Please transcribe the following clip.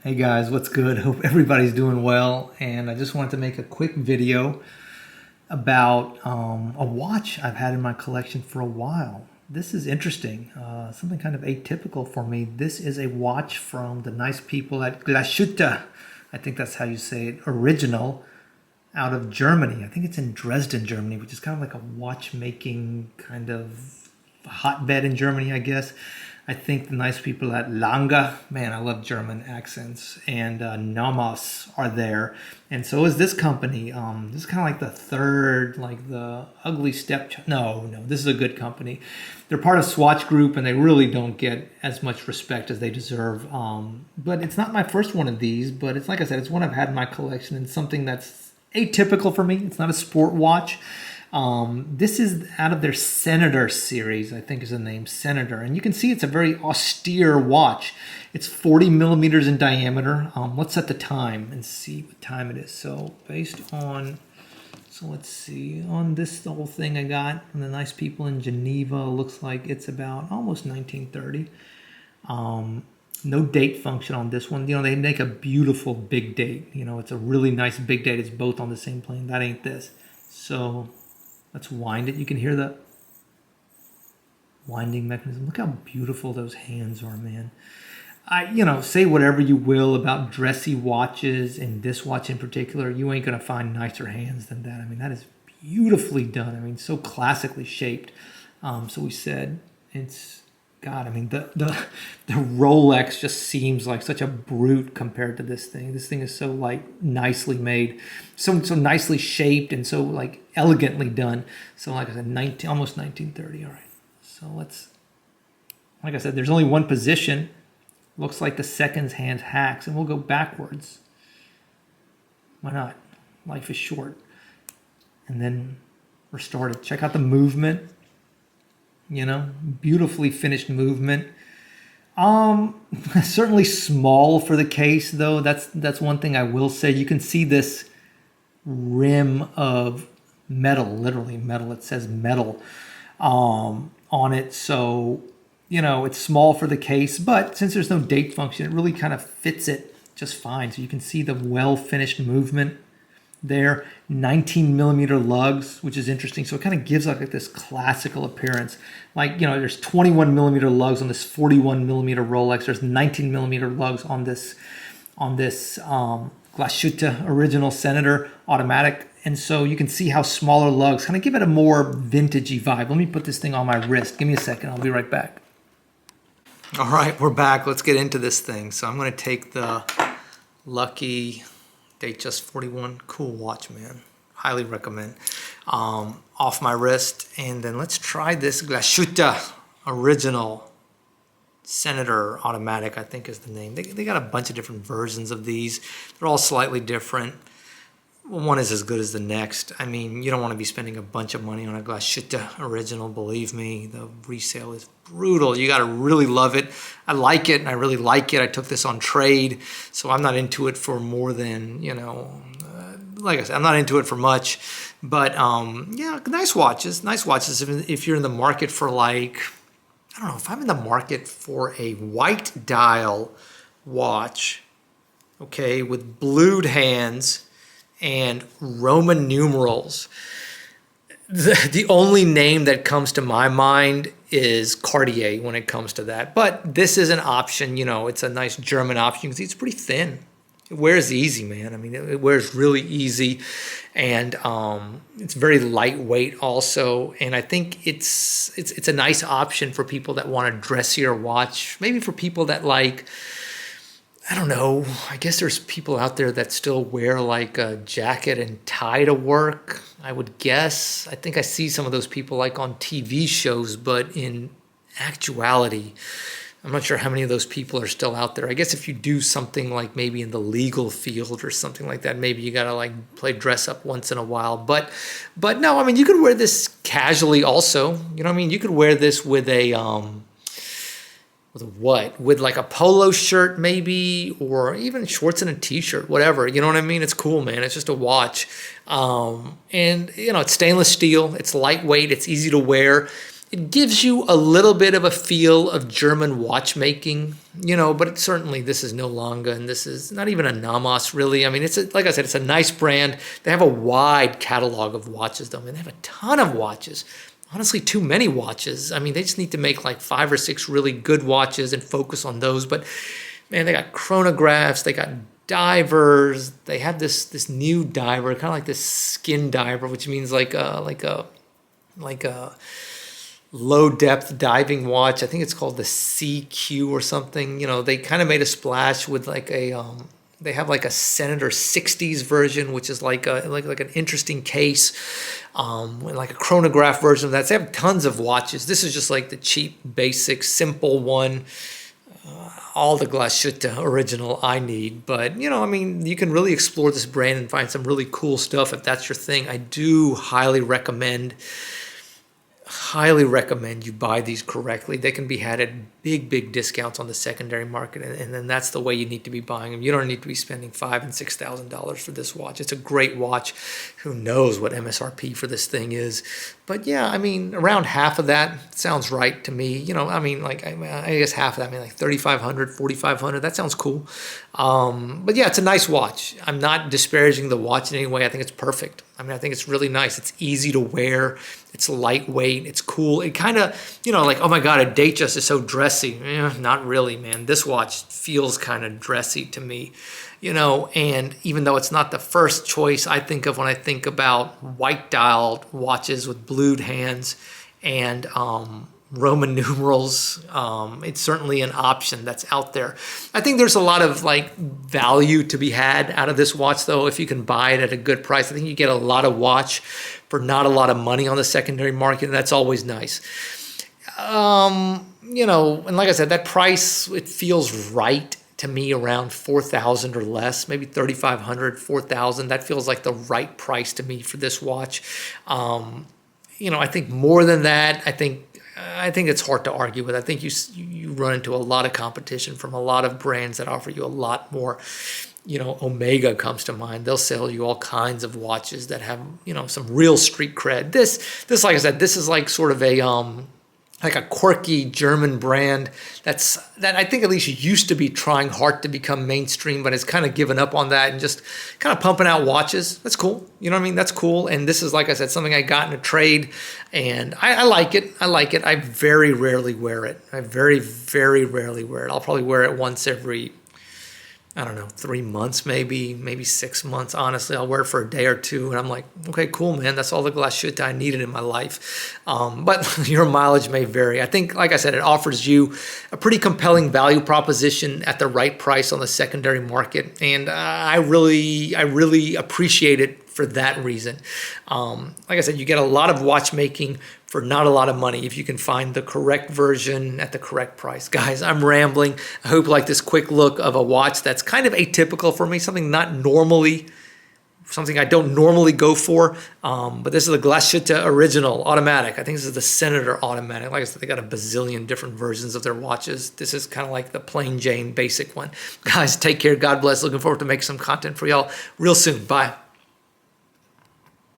Hey guys, what's good? Hope everybody's doing well. And I just wanted to make a quick video about a watch I've had in my collection for a while. This is interesting, something kind of atypical for me. This is a watch from the nice people at Glashutte, I think that's how you say it, Original, out of Germany. I think it's in Dresden, Germany, which is kind of like a watchmaking kind of hotbed in Germany, I guess. I think the nice people at Lange, man, I love German accents, and Namas are there. And so is this company. This is kind of like the third, like the ugly stepchild. No, this is a good company. They're part of Swatch Group, and they really don't get as much respect as they deserve. But it's not my first one of these, but it's like I said, it's one I've had in my collection, and something that's atypical for me. It's not a sport watch. This is out of their Senator series, I think is the name, Senator. And you can see it's a very austere watch. It's 40 millimeters in diameter. Let's set the time and see what time it is. So let's see, on this whole thing I got from the nice people in Geneva, looks like it's about almost 1930. No date function on this one. You know, they make a beautiful big date. You know, it's a really nice big date. It's both on the same plane. That ain't this. So let's wind it. You can hear the winding mechanism. Look how beautiful those hands are, man. Say whatever you will about dressy watches, and this watch in particular, you ain't gonna find nicer hands than that. I mean, that is beautifully done. I mean, so classically shaped. So we said it's, God, I mean, the Rolex just seems like such a brute compared to this thing. This thing is so like nicely made, so nicely shaped, and so like elegantly done. So like I said, almost 1930. All right. So like I said, there's only one position. Looks like the seconds hand hacks, and we'll go backwards. Why not? Life is short. And then we're started. Check out the movement. You know, beautifully finished movement. Certainly small for the case, though. That's one thing I will say. You can see this rim of metal, literally metal. It says metal on it. So, you know, it's small for the case, but since there's no date function, it really kind of fits it just fine. So you can see the well-finished movement there. 19 millimeter lugs, which is interesting. So it kind of gives like this classical appearance. Like, you know, there's 21 millimeter lugs on this 41 millimeter Rolex. There's 19 millimeter lugs on this Glashutte Original Senator Automatic. And so you can see how smaller lugs kind of give it a more vintagey vibe. Let me put this thing on my wrist. Give me a second. I'll be right back. All right, we're back. Let's get into this thing. So I'm going to take the Lucky Datejust 41, cool watch, man. Highly recommend. Off my wrist, and then let's try this Glashutte Original Senator Automatic, I think is the name. They got a bunch of different versions of these. They're all slightly different. One is as good as the next. I mean, you don't want to be spending a bunch of money on a Glashutte Original, believe me. The resale is brutal. You got to really love it. I like it, and I really like it. I took this on trade, so I'm not into it for more than, you know, like I said, I'm not into it for much. But, yeah, nice watches. Nice watches if you're in the market for, like, I don't know, if I'm in the market for a white dial watch, okay, with blued hands and Roman numerals. The only name that comes to my mind is Cartier when it comes to that. But this is an option, you know, it's a nice German option because it's pretty thin. It wears easy, man. I mean, it wears really easy, and it's very lightweight also. And I think it's a nice option for people that want a dressier watch. Maybe for people that like, I don't know, I guess there's people out there that still wear like a jacket and tie to work, I would guess. I think I see some of those people like on TV shows, but in actuality, I'm not sure how many of those people are still out there. I guess if you do something like maybe in the legal field or something like that, maybe you gotta like play dress up once in a while. But no, I mean, you could wear this casually also. You know what I mean? You could wear this with a with like a polo shirt maybe, or even shorts and a t-shirt, whatever. You know what I mean? It's cool, man. It's just a watch. And, you know, it's stainless steel. It's lightweight. It's easy to wear. It gives you a little bit of a feel of German watchmaking, but certainly this is no longer, and this is not even a Namos, really. I mean, like I said, it's a nice brand. They have a wide catalog of watches, though. I mean, they have a ton of watches. Honestly, too many watches. I mean, they just need to make like 5 or 6 really good watches and focus on those. But man, they got chronographs, they got divers. They have this new diver, kind of like this skin diver, which means like a low depth diving watch. I think it's called the CQ or something. They kind of made a splash with like they have like a Senator 60s version, which is like an interesting case, and like a chronograph version of that. So they have tons of watches. This is just like the cheap, basic, simple one. All the Glashutte Original I need. But, I mean, you can really explore this brand and find some really cool stuff if that's your thing. I do highly recommend you buy these correctly. They can be had at big discounts on the secondary market, and then that's the way you need to be buying them. You don't need to be spending $5,000 and $6,000 for this watch. It's a great watch. Who knows what MSRP for this thing is? But yeah, I mean, around half of that sounds right to me. I mean, like I guess half of that, I mean, like $3,500, $4,500. That sounds cool. But yeah, it's a nice watch. I'm not disparaging the watch in any way. I think it's perfect. I mean, I think it's really nice. It's easy to wear. It's lightweight. It's cool. It kind of, like, oh my God, a Datejust is so dressy. Not really, man. This watch feels kind of dressy to me, and even though it's not the first choice I think of when I think about white dialed watches with blued hands and Roman numerals, it's certainly an option that's out there. I think there's a lot of like value to be had out of this watch, though, if you can buy it at a good price. I think you get a lot of watch for not a lot of money on the secondary market, and that's always nice. And like I said, that price, it feels right to me, around $4,000 or less, maybe $3,500, $4,000. That feels like the right price to me for this watch. I think more than that, I think it's hard to argue with. I think you run into a lot of competition from a lot of brands that offer you a lot more. Omega comes to mind. They'll sell you all kinds of watches that have, some real street cred. This, like I said, this is like sort of like a quirky German brand that I think at least used to be trying hard to become mainstream, but has kind of given up on that and just kind of pumping out watches. That's cool. You know what I mean? That's cool. And this is, like I said, something I got in a trade, and I like it. I like it. I very rarely wear it. I very, very rarely wear it. I'll probably wear it once every, 3 months, maybe 6 months. Honestly, I'll wear it for a day or two, and I'm like, okay, cool, man. That's all the Glashutte I needed in my life. But your mileage may vary. I think, like I said, it offers you a pretty compelling value proposition at the right price on the secondary market, and I really appreciate it for that reason. Like I said, you get a lot of watchmaking for not a lot of money if you can find the correct version at the correct price. Guys, I'm rambling. I hope you like this quick look of a watch that's kind of atypical for me, something I don't normally go for. But this is the Glashutte Original Automatic. I think this is the Senator Automatic. Like I said, they got a bazillion different versions of their watches. This is kind of like the plain Jane basic one. Guys, take care. God bless. Looking forward to making some content for y'all real soon. Bye.